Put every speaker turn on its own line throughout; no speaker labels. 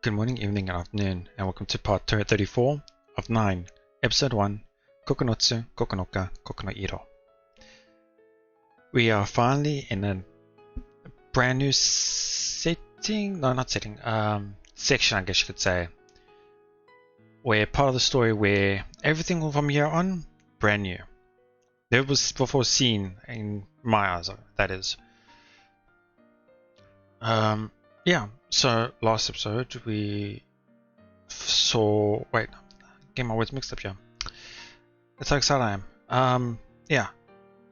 Good morning, evening, and afternoon, and welcome to part 34 of 9, episode 1, Koko no tsu koko no ka koko no iro. We are finally in a brand new setting, no, not setting, section, I guess you could say, where part of the story where everything from here on, brand new. Never was before seen in my eyes, that is. Yeah, so last episode we saw, wait, get my words mixed up here. That's how excited I am. Yeah,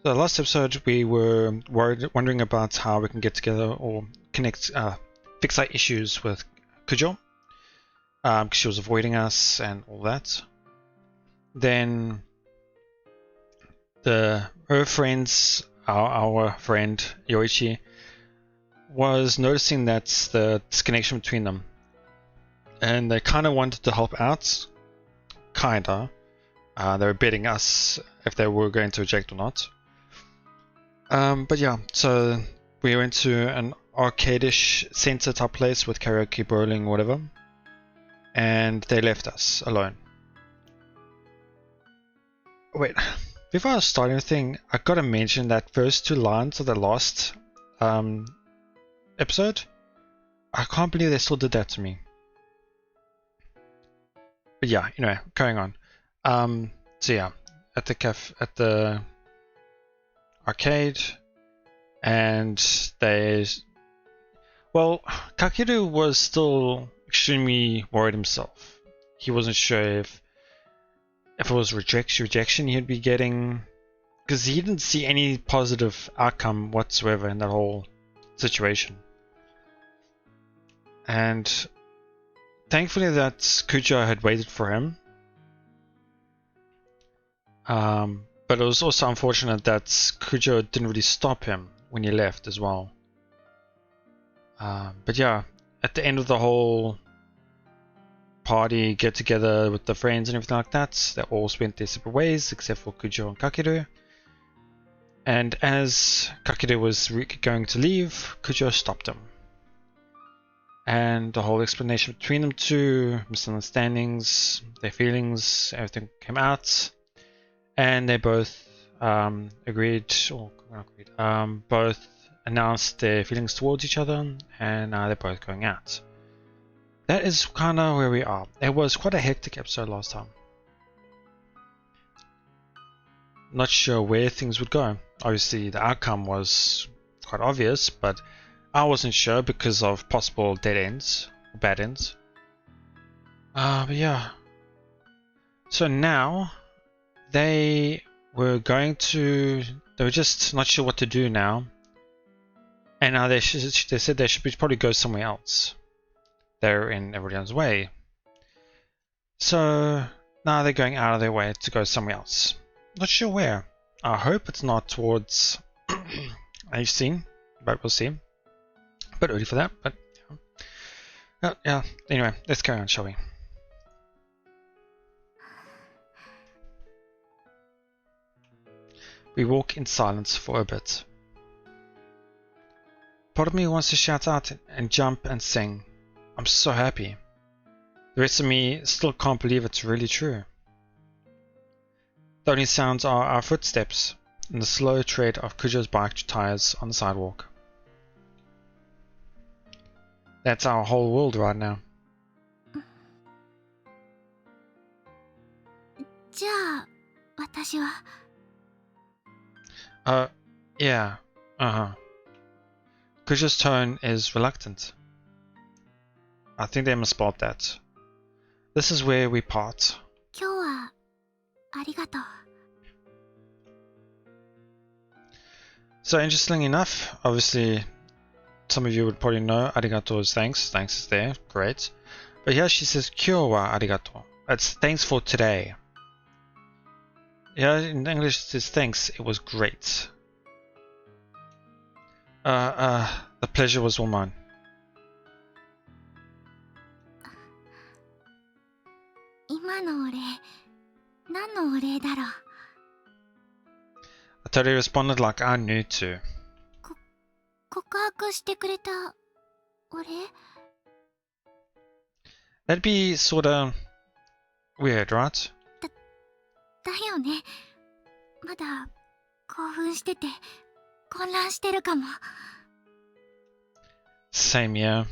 so last episode we were wondering about how we can get together or connect, fix our issues with Kujo, because she was avoiding us and all that. Then her friends, our friend Yoichi, was noticing that the disconnection between them, and they kind of wanted to help out, kinda. They were betting us if they were going to reject or not. But yeah, so we went to an arcade-ish center type place with karaoke, bowling, whatever, and they left us alone. Wait, before I start anything, I gotta mention that first two lines of the last episode. I can't believe they still did that to me. But yeah, anyway, carrying on. So yeah, at the arcade, and Kakeru was still extremely worried himself. He wasn't sure if it was rejection he'd be getting, because he didn't see any positive outcome whatsoever in that whole situation. And thankfully that Kujo had waited for him. But it was also unfortunate that Kujo didn't really stop him when he left as well. But yeah, at the end of the whole party get together with the friends and everything like that, they all went their separate ways except for Kujo and Kakeru. And as Kakeru was going to leave, Kujo stopped him. And the whole explanation between them two, misunderstandings, their feelings, everything came out. And they both both announced their feelings towards each other, and now they're both going out. That is kind of where we are. It was quite a hectic episode last time. Not sure where things would go. Obviously, the outcome was quite obvious, but I wasn't sure because of possible dead ends, bad ends. But yeah. So now they were just not sure what to do now, and now they said they should probably go somewhere else. They're in everyone's way, so now they're going out of their way to go somewhere else. Not sure where. I hope it's not towards AC, but we'll see. A bit early for that, but yeah. Anyway, let's carry on, shall we? We walk in silence for a bit. Part of me wants to shout out and jump and sing. I'm so happy. The rest of me still can't believe it's really true. The only sounds are our footsteps and the slow tread of Kujo's bike tires on the sidewalk. That's our whole world right now. Yeah. Kujo's tone is reluctant. I think they must spot that. This is where we part. So interestingly enough, obviously some of you would probably know arigato is thanks. Thanks is there, great. But here she says kyo wa arigato. That's thanks for today. Yeah, in English it says thanks, it was great. The pleasure was all mine. I totally responded like I knew to. That'd be sorta weird, right?
だよね。まだ興奮してて混乱してるかも。
Same here.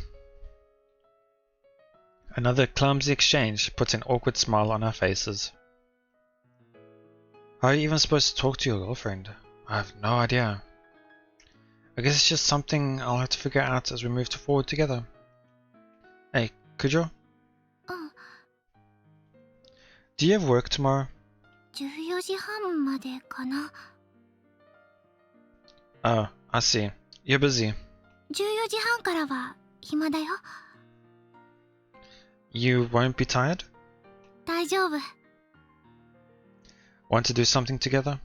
Another clumsy exchange puts an awkward smile on our faces. How are you even supposed to talk to your girlfriend? I have no idea. I guess it's just something I'll have to figure out as we move forward together. Hey, Kujo?
うん。
Do you have work tomorrow?
14時半までかな。
Oh, I see. You're busy.
14時半からは暇だよ。
You won't be tired?
大丈夫。
Want to do something together?
うん。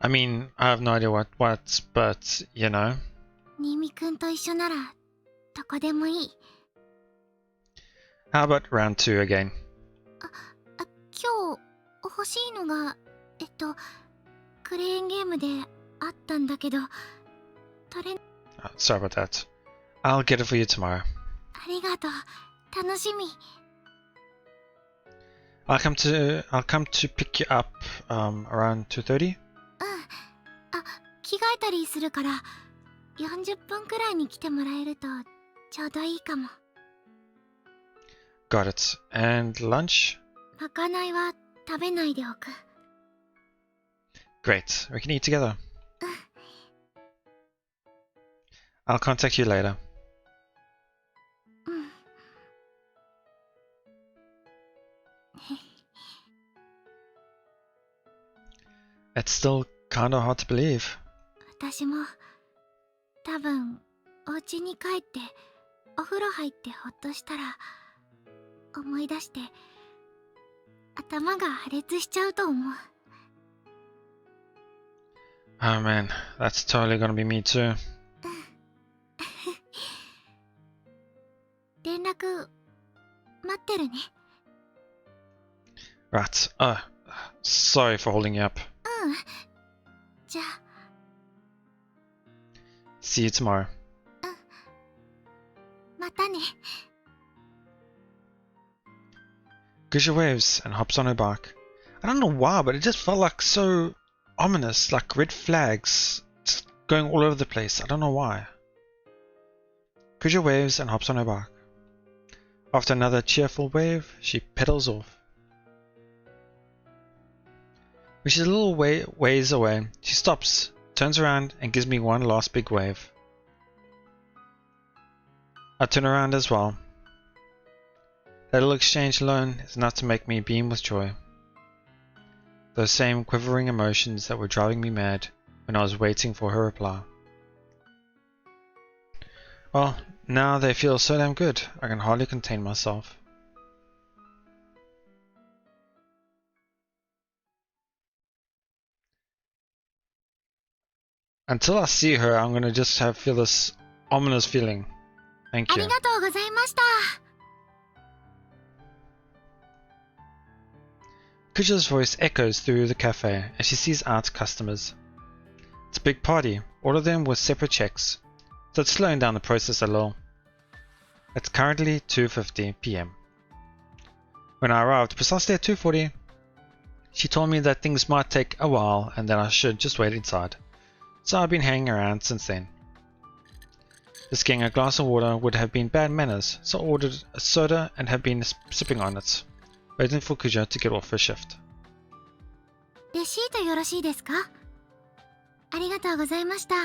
I mean, I have no idea what, but, you know.
新見くんと一緒ならどこでもいい。
How about round 2 again?
今日欲しいのがクレーンゲームであったんだけど取れ。
Sorry about that. I'll get it for you tomorrow.
ありがとう。楽しみ。
I'll come to pick you up around 2:30.
うん。あ、着替えたりするから40分くらいに来てもらえるとちょうどいいかも。
Got it. And lunch?
まかないは食べないでおく。
Great. We can eat together. I'll contact you later.
うん。
It's still kinda hard to believe.
私も多分お家に帰ってお風呂入ってほっとしたら思い出して頭が破裂しちゃうと思う。
Oh man, that's totally gonna be me too.
連絡待ってるね。
Right. Sorry for holding you up.
うん。じゃあ
See you tomorrow.
またね。
Gusha waves and hops on her bike. I don't know why, but it just felt like so ominous, like red flags just going all over the place. I don't know why. Gusha waves and hops on her bike. After another cheerful wave, she pedals off. When she's a little ways away, she stops, turns around, and gives me one last big wave. I turn around as well. That little exchange alone is enough to make me beam with joy. Those same quivering emotions that were driving me mad when I was waiting for her reply. Well, now they feel so damn good, I can hardly contain myself. Until I see her, I'm gonna just feel this ominous feeling. Thank
あ
you.
りがとうございました。
Kuja's voice echoes through the cafe as she sees out customers. It's a big party, all of them with separate checks, so it's slowing down the process a little. It's currently 2:50 PM. When I arrived precisely at 2:40, she told me that things might take a while and that I should just wait inside, so I've been hanging around since then. Just getting a glass of water would have been bad manners, so I ordered a soda and have been sipping on it, waiting for Kuja to get off her shift.
レシートよろしいですか？ありがとうございました。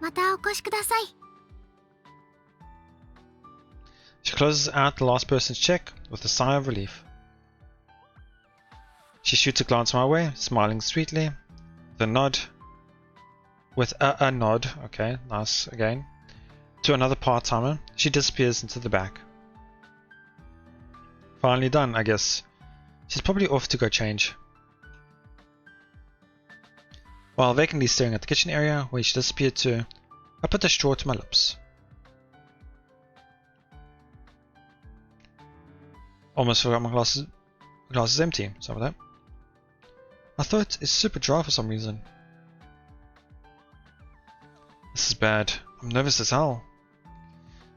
またお越しください。
She closes out the last person's check with a sigh of relief. She shoots a glance my way, smiling sweetly, with a nod, okay, nice again, to another part-timer. She disappears into the back. Finally done, I guess. She's probably off to go change. While vacantly staring at the kitchen area where she disappeared to, I put the straw to my lips. Almost forgot my glass is empty, sorry about that. My throat is super dry for some reason. This is bad. I'm nervous as hell.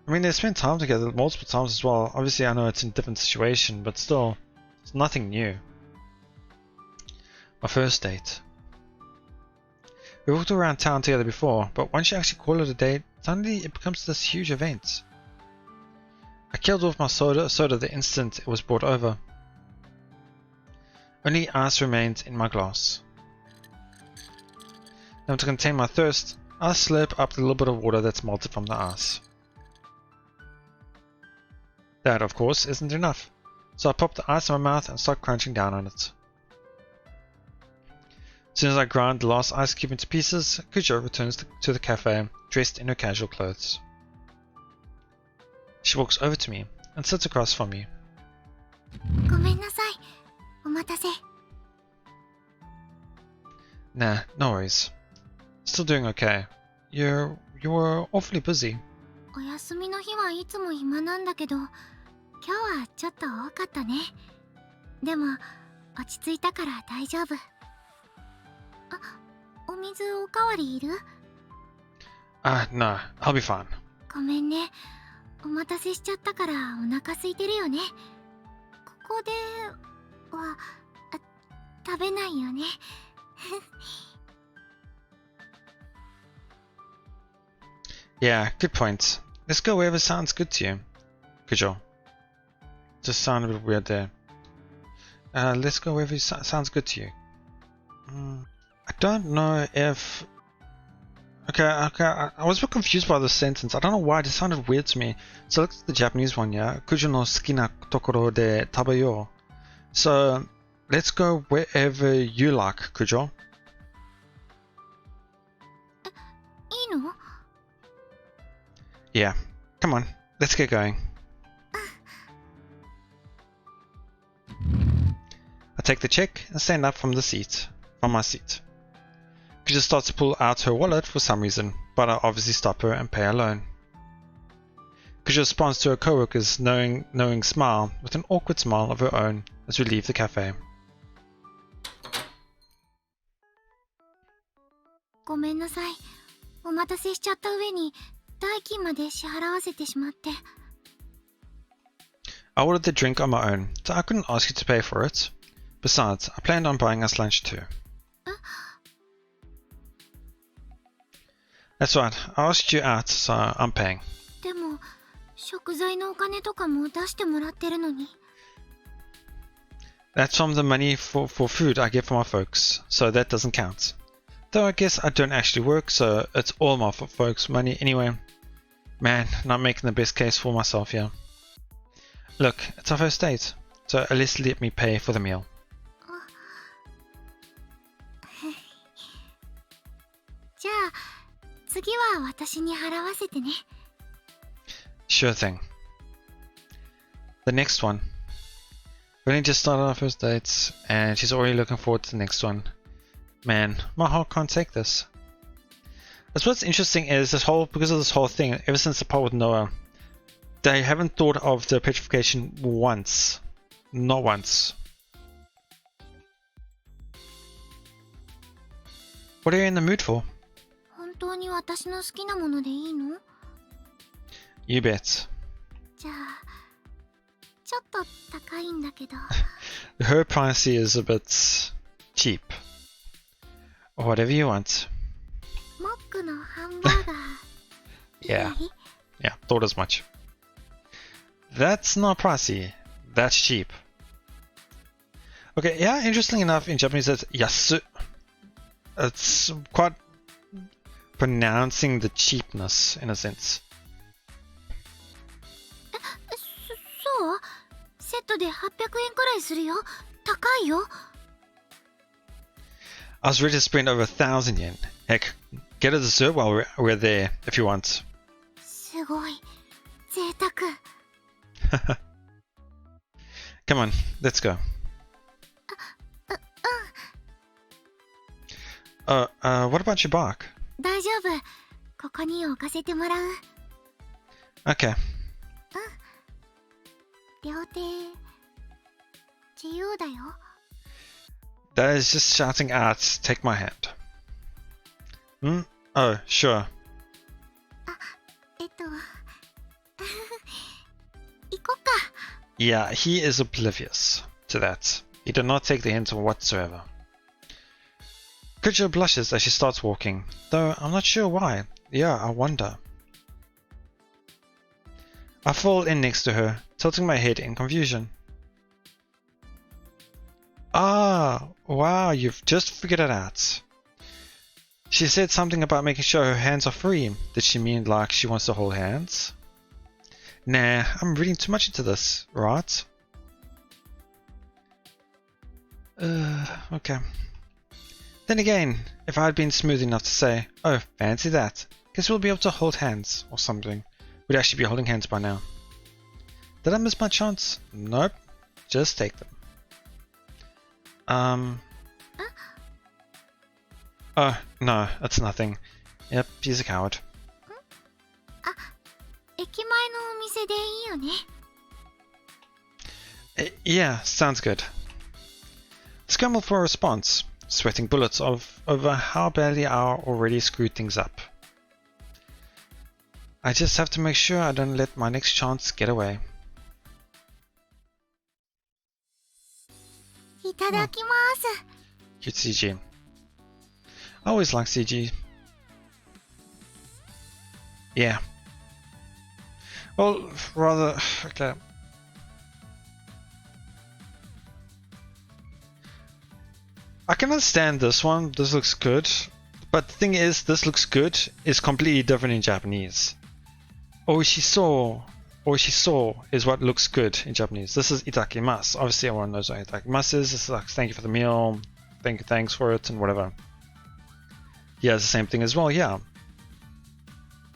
I mean, they spent time together multiple times as well. Obviously, I know it's in a different situation, but still, it's nothing new. My first date. We walked around town together before, but once you actually call it a date, suddenly it becomes this huge event. I killed off my soda the instant it was brought over. Only ice remained in my glass. Now to contain my thirst, I slurp up the little bit of water that's melted from the ice. That, of course, isn't enough, so I pop the ice in my mouth and start crunching down on it. As soon as I grind the last ice cube into pieces, Kujo returns to the cafe, dressed in her casual clothes. She walks over to me and sits across from me.
ごめんなさい。お待たせ。
Nah, no worries. Still doing okay. You were awfully busy.
お休みの日はいつも暇なんだけど、今日はちょっと多かったね。でも、落ち着いたから大丈夫。あ、お水おかわりいる？
No, I'll be fine.
ごめんね。お待たせしちゃったからお腹空いてるよね。ここでは、食べないよね。
Yeah, good point. Let's go wherever sounds good to you. Kujo. Just sound a bit weird there. Let's go wherever sounds good to you. I don't know if... Okay, I was a bit confused by this sentence. I don't know why, it just sounded weird to me. So look at the Japanese one, yeah? Kujo no suki na tokoro de tabeyo. So, let's go wherever you like, Kujo.
いいの？
Yeah, come on, let's get going. I take the check and stand up from my seat. Kujo starts to pull out her wallet for some reason, but I obviously stop her and pay alone. Kujo responds to her co-worker's knowing smile with an awkward smile of her own as we leave the cafe.
ごめんなさい。お待たせしちゃった上に代金まで支払わせてしまって。
I ordered the drink on my own, so I couldn't ask you to pay for it. Besides, I planned on buying us lunch too. That's right, I asked you out, so I'm paying.
でも、食材のお金とかも出してもらってるのに。
That's from the money for food I get from my folks, so that doesn't count. Though I guess I don't actually work, so it's all my folks' money anyway. Man, not making the best case for myself here. Look, it's our first date, so at least let me pay for the meal.
じゃあ、次は私に払わせてね。
Sure thing. The next one. We only just started our first dates, and she's already looking forward to the next one. Man, my heart can't take this. That's what's interesting is because of this whole thing, ever since the part with Noah, they haven't thought of the petrification once. Not once. What are you in the mood for?
本当に私の好きなものでいいの？
You bet.
じゃあ、ちょっと高いんだけど。
Her price is a bit cheap. Whatever you want.
モックのハンバーガー。
Yeah.
いい？
Yeah, thought as much. That's not pricey. That's cheap. Okay, yeah, interestingly enough, in Japanese it's yasu. It's quite pronouncing the cheapness in a sense.
そう？セットで800円くらいするよ。高いよ。
I was ready to spend over 1,000 yen. Heck, get a dessert while we're there if you want.
すごい。贅沢。
Come on, let's go. What about your bark?
大丈夫。ここに置かせてもらう。
Okay.
両手、自由だよ。
That is just shouting out, take my hand. Oh, sure.
えっと、
Yeah, he is oblivious to that. He did not take the hint whatsoever. Kujo blushes as she starts walking, though I'm not sure why. Yeah, I wonder. I fall in next to her, tilting my head in confusion. Ah, wow, you've just figured it out. She said something about making sure her hands are free. Did she mean like she wants to hold hands? Nah, I'm reading too much into this, right? Okay. Then again, if I had been smooth enough to say, oh, fancy that, guess we'll be able to hold hands, or something, we'd actually be holding hands by now. Did I miss my chance? Nope. Just take them. Oh, no, that's nothing. Yep, he's a coward.
駅前のお店でいいよね。
Yeah, sounds good. Scramble for a response, sweating bullets over how badly I already screwed things up. I just have to make sure I don't let my next chance get away.
いただきます。
Cute CG. I always like CG. Yeah. Well, rather, okay. I can understand this one, this looks good. But the thing is, this looks good is completely different in Japanese. Oishiso is what looks good in Japanese. This is itakimasu. Obviously everyone knows what itakimasu is. This is like thank you for the meal, thanks for it, and whatever. Yeah, it's the same thing as well, yeah.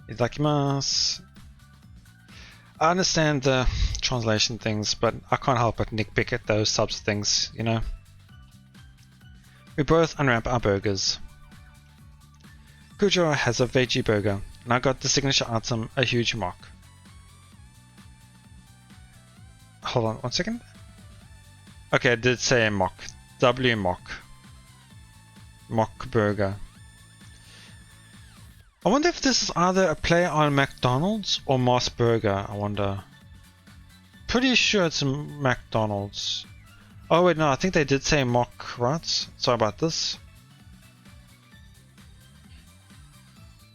Itakimasu. I understand the translation things, but I can't help but nitpick at those types of things, you know. We both unwrap our burgers. Kujo has a veggie burger, and I got the signature item, a huge mock. Hold on 1 second. Okay, I did say a mock. W mock. Mock burger. I wonder if this is either a play on McDonald's or Moss Burger, I wonder. Pretty sure it's McDonald's. Oh wait, no, I think they did say mock, right? Sorry about this.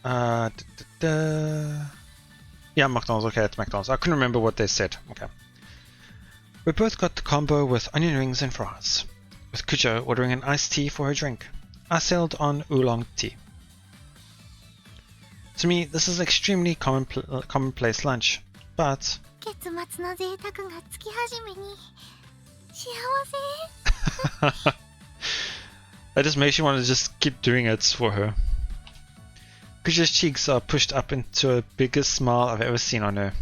Yeah, McDonald's, okay, it's McDonald's. I couldn't remember what they said, okay. We both got the combo with onion rings and fries, with Kujo ordering an iced tea for her drink. I settled on oolong tea. To me, this is extremely commonplace lunch, but...
月末の贅沢が月始めに幸せ
That just makes you want to just keep doing it for her. Kujo's cheeks are pushed up into a biggest smile I've ever seen on her.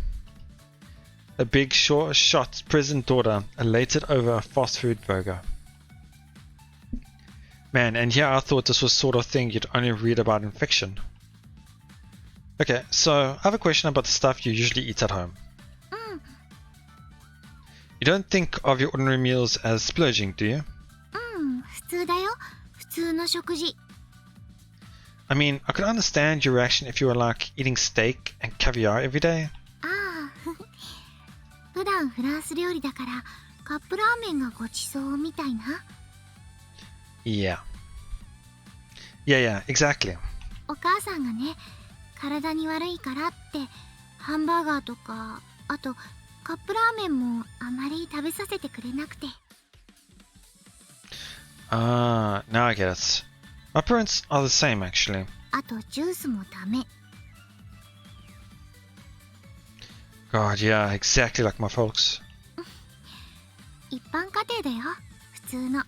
A big shot present daughter elated over a fast food burger. Man, and here I thought this was sort of thing you'd only read about in fiction. Okay, so I have a question about the stuff you usually eat at home. You don't think of your ordinary meals as splurging, do you?
普通だよ。普通の食事。
I mean, I could understand your reaction if you were like eating steak and caviar every day.
ああ、普段フランス料理だからカップラーメンがごちそうみたいな。
Yeah. Yeah, exactly.
お母さんがね、体に悪いからってハンバーガーとか、あとカップラーメンもあまり食べさせてくれなくて。
Ah, now I get it. My parents are the same, actually.
あとジュースもダメ。
God, yeah, exactly like my folks.
一般家庭だよ、普通の。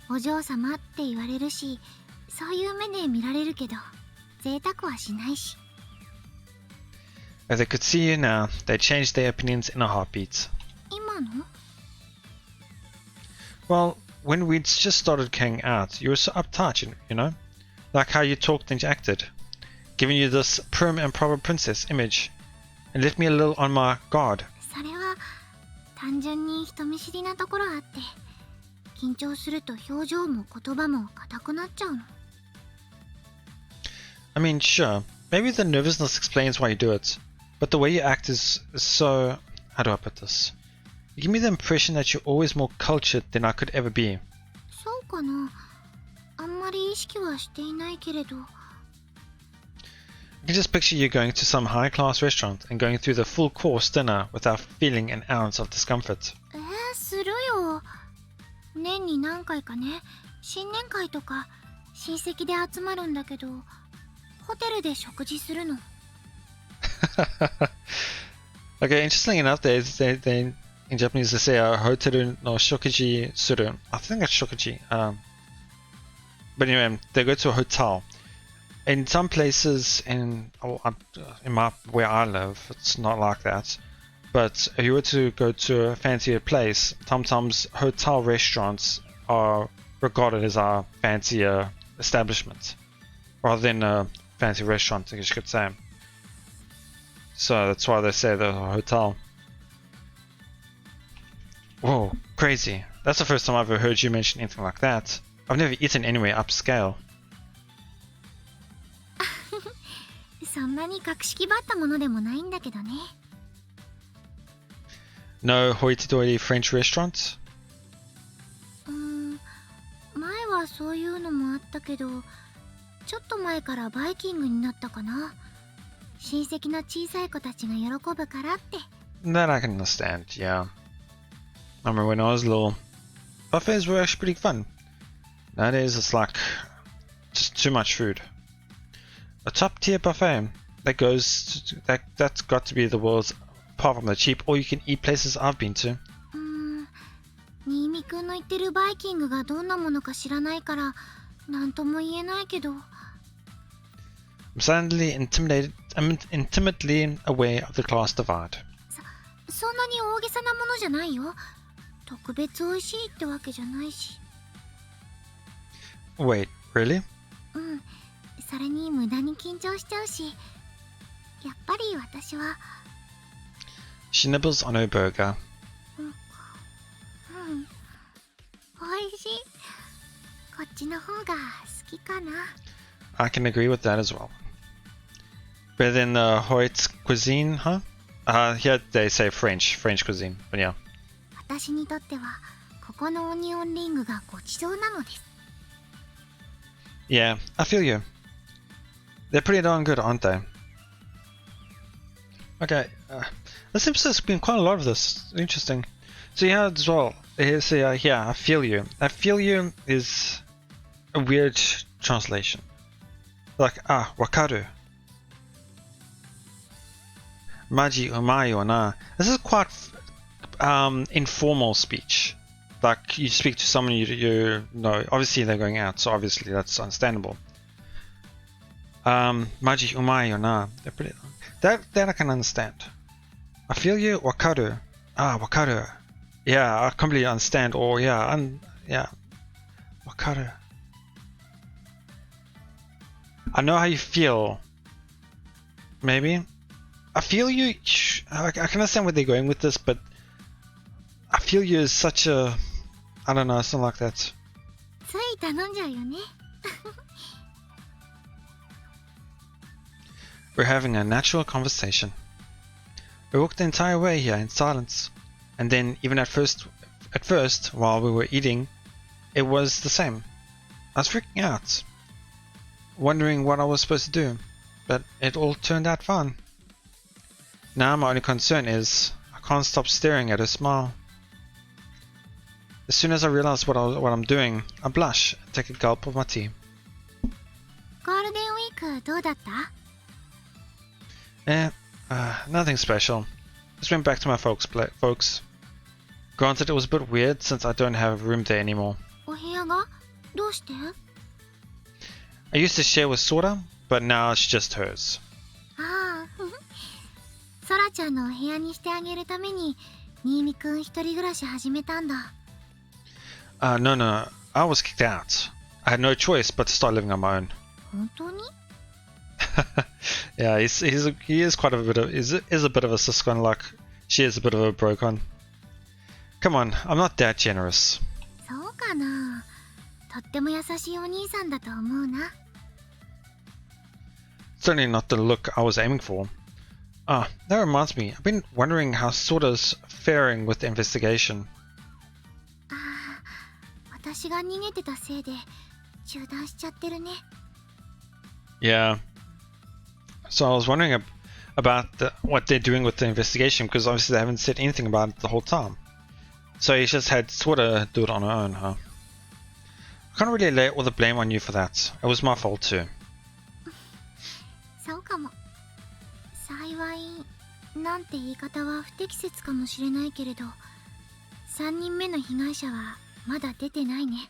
お嬢様って言われるし、そういう目で見られるけど、贅沢はしないし。
If they could see you now, they'd change their opinions in a heartbeat.
今の？
Well, when we'd just started hanging out, you were so uptight, you know? Like how you talked and acted, giving you this prim and proper princess image, and left me a little on my guard.
それは単純に人見知りなところあって、緊張すると表情も言葉も硬くなっちゃうの。
I mean, sure, maybe the nervousness explains why you do it, but the way you act is so... how do I put this? You give me the impression that you're always more cultured than I could ever be.
そうかな。あんまり意識はしていないけれど。
I can just picture you going to some high-class restaurant and going through the full course dinner without feeling an ounce of discomfort.
するよ。年に何回かね、新年会とか親戚で集まるんだけど、ホテルで食事するの。
Okay, interestingly enough, they in Japanese they say hoteru no shokuji suru. I think that's shokuji. But anyway, they go to a hotel. In some places where I live, it's not like that. But if you were to go to a fancier place, sometimes hotel restaurants are regarded as a fancier establishment, rather than a fancy restaurant, I guess you could say. So that's why they say the hotel. Whoa, crazy. That's the first time I've ever heard you mention anything like that. I've never eaten anywhere upscale.
そんなに格式ばったものでもないんだけどね。
No hoity-toity French restaurants?
前はそういうのもあったけど、ちょっと前からバイキングになったかな。親戚の小さい子たちが喜ぶからって。
That I can understand, yeah. I remember when I was little, buffets were actually pretty fun. Nowadays it's like just too much food. A top tier buffet that's got to be the world's, apart from the cheap all you can eat places I've been to.
新見くんの言ってるバイキングがどんなものか知らないからなんとも言えないけど。
I'm suddenly intimately aware of the class divide.
そんなに大げさなものじゃないよ。特別美味しいってわけじゃないし。
Wait, really?
それに無駄に緊張しちゃうし、やっぱり私は。
She nibbles on her burger.
美味しい。こっちの方が好きかな。
I can agree with that as well. Better than Hoyt's cuisine, huh? Here they say French cuisine, but yeah.
私にとってはここのオニオンリングがごちそうなのです。
Yeah, I feel you. They're pretty darn good, aren't they? Okay, this episode's been quite a lot of this. Interesting. So yeah, as well. So yeah, I feel you. I feel you is a weird translation. Like, wakaru. Maji umai or na. This is quite informal speech. Like you speak to someone you know. Obviously they're going out, so obviously that's understandable. Maji umai or na. They're pretty. That I can understand. I feel you. Wakaru. Wakaru. Yeah, I completely understand. Or yeah, wakaru. I know how you feel. Maybe. I feel you. I can understand where they're going with this, but I feel you is such a. I don't know, something like that.
つい頼んじゃうよね。
We're having a natural conversation. We walked the entire way here in silence, and then even at first, while we were eating, it was the same. I was freaking out, wondering what I was supposed to do, but it all turned out fine. Now my only concern is I can't stop staring at her smile. As soon as I realize what I'm doing, I blush and take a gulp of my tea.
ゴールデンウィークどうだった？
Nothing special. Just went back to my folks. Granted, it was a bit weird since I don't have a room there anymore.
お部屋が？どうして？
I used to share with Sora, but now it's just hers.
ソラちゃんのお部屋にしてあげるために新見くん一人暮らし始めたんだ。
No. I was kicked out. I had no choice but to start living on my own.
本当に？
Yeah, he is quite a bit of is a bit of a ciscon, like she is a bit of a brocon. Come on, I'm not that generous.
そうかな。とっても優しいお兄さんだと思うな。
Certainly not the look I was aiming for. Ah, that reminds me. I've been wondering how Soda's faring with the investigation.
ああ、私が逃げてたせいで中断しちゃってるね。
Yeah. So I was wondering about what they're doing with the investigation, because obviously they haven't said anything about it the whole time. So he just had Soda do it on her own, huh? I can't really lay all the blame on you for that. It was my fault too.
そうかも。幸いなんて言い方は不適切かもしれないけれど、3人目の被害者はまだ出てないね。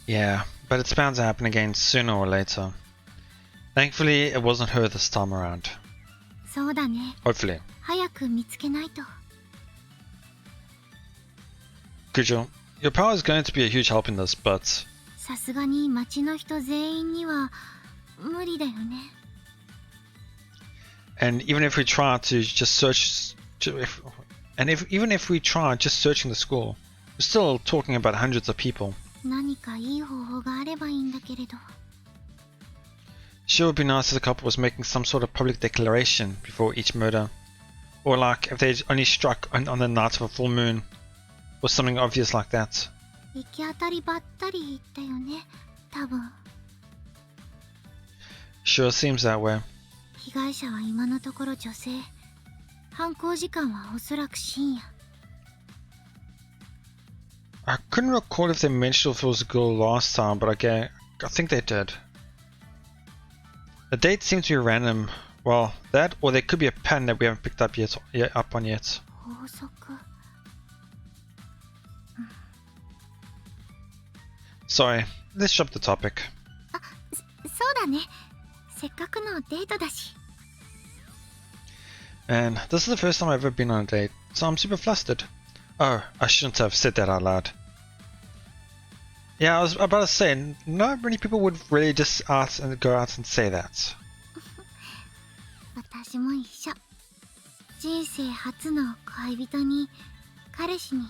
Yeah, but it's bound to happen again sooner or later. Thankfully, it wasn't her this time around.
そうだね。
Hopefully.
早く見つけないと。
Kujo, your power is going to be a huge help in this, but
さすがに町の人全員には無理だよね。
and even if we try to just search, even if we try just searching the school, we're still talking about hundreds of people.
何かいい方法があればいいんだけれど。
Sure, it would be nice if the couple was making some sort of public declaration before each murder, or like if they only struck on the night of a full moon, or something obvious like that.
行き当たりばったりだよね、多分。
Sure seems that way.
被害者は今のところ女性。犯行時間はおそらく深夜。
I couldn't recall if they mentioned if it was a girl last time, but I think they did. The date seems to be random. Well, that or there could be a pattern that we haven't picked up on yet.
法則。
Sorry, let's drop the topic.
そうだね。せっかくのデートだし。
And this is the first time I've ever been on a date, so I'm super flustered. Oh, I shouldn't have said that out loud. Yeah, I was about to say, not many people would really just go out and say that.
私も一緒。人生初の恋人に、彼氏に、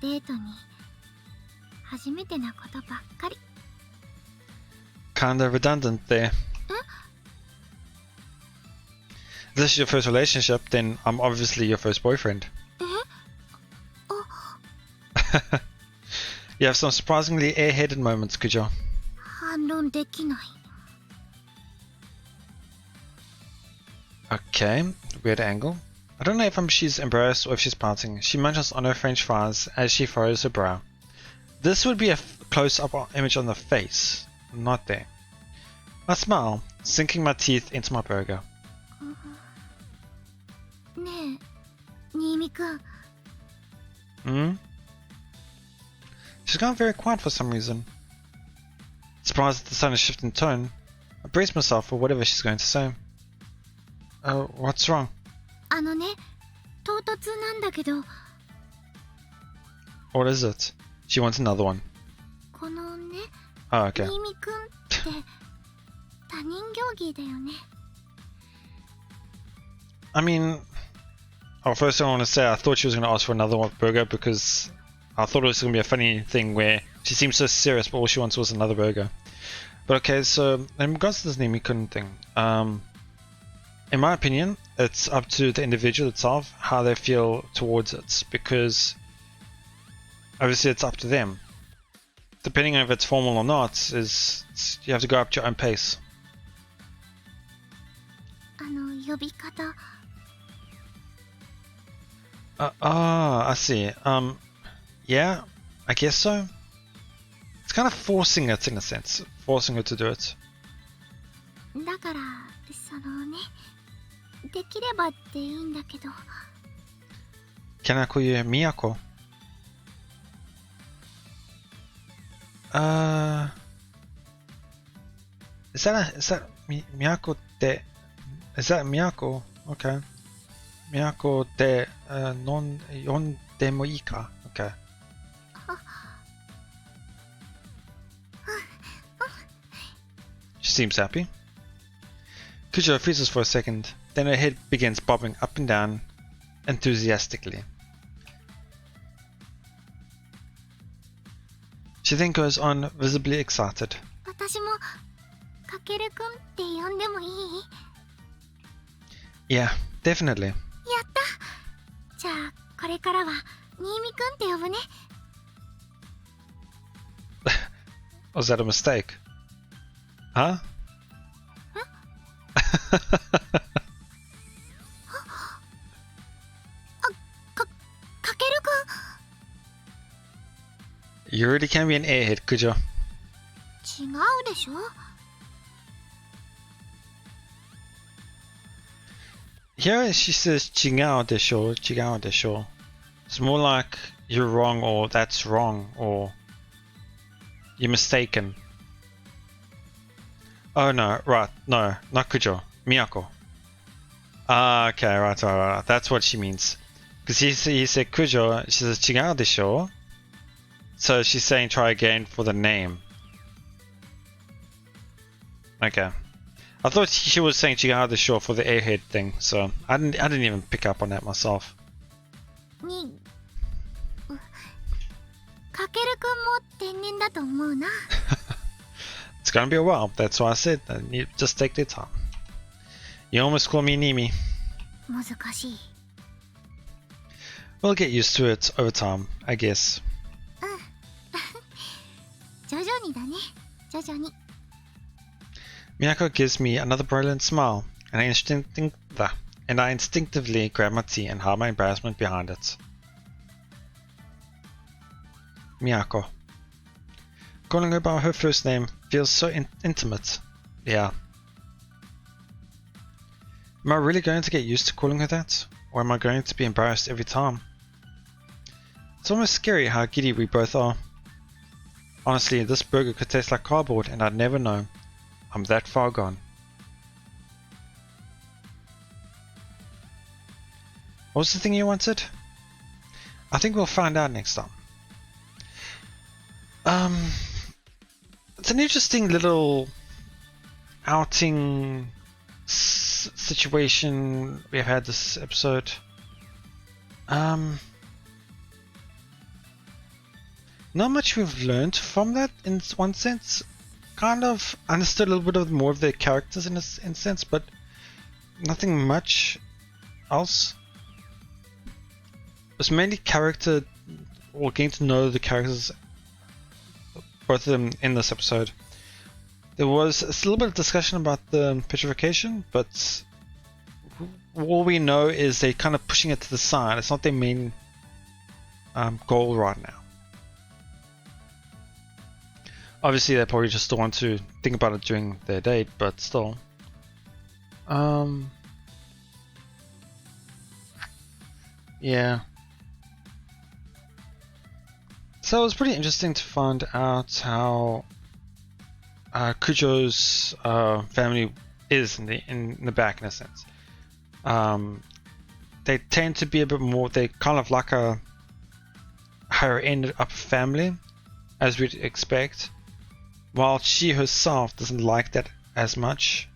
デートに、初めてなことばっかり。
Kinda redundant there. If this is your first relationship, then I'm obviously your first boyfriend.
え？
You have some surprisingly airheaded moments, Kujo.
反論できない。
Okay, weird angle. I don't know if she's embarrassed or if she's pouting. She munches on her french fries as she furrows her brow. This would be a close-up image on the face, not there. I smile, sinking my teeth into my burger.
ねえ、新見くん。
Hmm? She's gone very quiet for some reason. Surprised at the sudden shift in tone, I brace myself for whatever she's going to say. Oh, what's wrong?
あのね、唐突なんだけど、
What is it? She wants another one.
このね、
Oh, okay.
新見くんって他人行儀だよね。
I mean, first I want to say I thought she was going to ask for another burger because I thought it was going to be a funny thing where she seemed so serious but all she wants was another burger. But okay, so in regards to this Nemi-kun thing, in my opinion, it's up to the individual itself how they feel towards it, because obviously it's up to them. Depending on if it's formal or not, you have to go up to your own pace.
呼び方。
I see. Yeah, I guess so. It's kind of forcing it in a sense, forcing her to do it.
だから、そのね、できればっていいんだけど。
Can I call you Miyako? Is that Miyako de? Is that Miyako? Okay. Miyako de non yondemo ii ka? Okay. She seems happy. Kujo freezes for a second, then her head begins bobbing up and down enthusiastically. She then goes on, visibly excited.
私も、かけるくんって呼んでもいい？
Yeah, definitely.
やった。じゃあこれからは新見くんって呼ぶね。
Was that a mistake? Huh? かけるくん。 You really can be an airhead, could you?
違うでしょ。
Here she says 違うでしょ, 違うでしょ. It's more like you're wrong or that's wrong or you're mistaken. Oh no, right, no, not Kujo, Miyako. Ah, okay, right. That's what she means. Because he said Kujo, she says 違うでしょ. So she's saying try again for the name. Okay. I thought she was saying 違うでしょ for the airhead thing, so I didn't even pick up on that myself.
かけるくんも天然だと思うな。
It's gonna be a while, that's why I said that you just take their time. You almost call me Nimi.
難しい。
We'll get used to it over time, I guess.
徐々にだね。徐々に。
Miyako gives me another brilliant smile, and I instinctively grab my tea and hide my embarrassment behind it. Miyako. Calling her by her first name feels so intimate. Yeah. Am I really going to get used to calling her that? Or am I going to be embarrassed every time? It's almost scary how giddy we both are. Honestly, this burger could taste like cardboard and I'd never know. I'm that far gone. What was the thing you wanted? I think we'll find out next time. It's an interesting little outing situation we've had this episode. Not much we've learned from that in one sense. Kind of understood a little bit more of the characters in a sense, but nothing much else. It was mainly getting to know the characters, both of them in this episode. There was a little bit of discussion about the petrification, but all we know is they're kind of pushing it to the side. It's not their main goal right now. Obviously, they probably just don't want to think about it during their date, but still. Yeah. So it was pretty interesting to find out how Kujo's family is in the back, in a sense. They tend to be a bit more. They kind of like a higher end up family, as we'd expect. While she herself doesn't like that as much.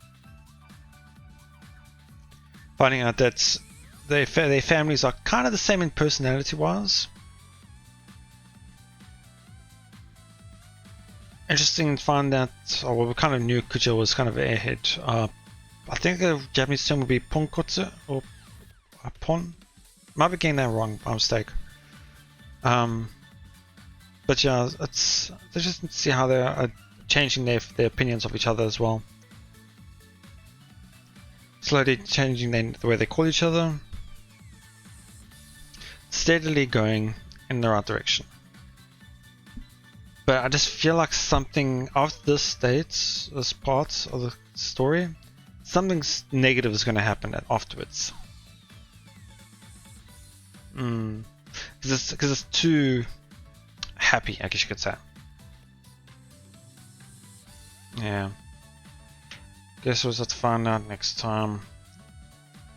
Finding out that their families are kind of the same in personality-wise. Interesting to find that, well, we kind of knew Kujo was kind of an airhead. I think the Japanese term would be ponkotsu, or pon. Might be getting that wrong by mistake. But yeah, it's interesting to see how they are changing their opinions of each other as well. Slowly changing the way they call each other. Steadily going in the right direction. But I just feel like something after this part of the story, something negative is going to happen afterwards. Because it's too happy, I guess you could say. Yeah. Guess we'll have to find out next time.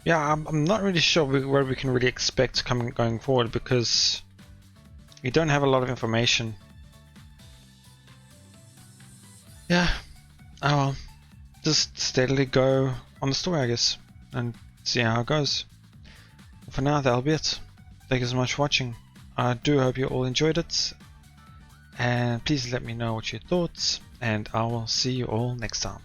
Yeah, I'm not really sure where we can really expect going forward, because we don't have a lot of information. Yeah. Oh well. Just steadily go on the story, I guess, and see how it goes. For now, that'll be it. Thank you so much for watching. I do hope you all enjoyed it, and please let me know what you thought, and I will see you all next time.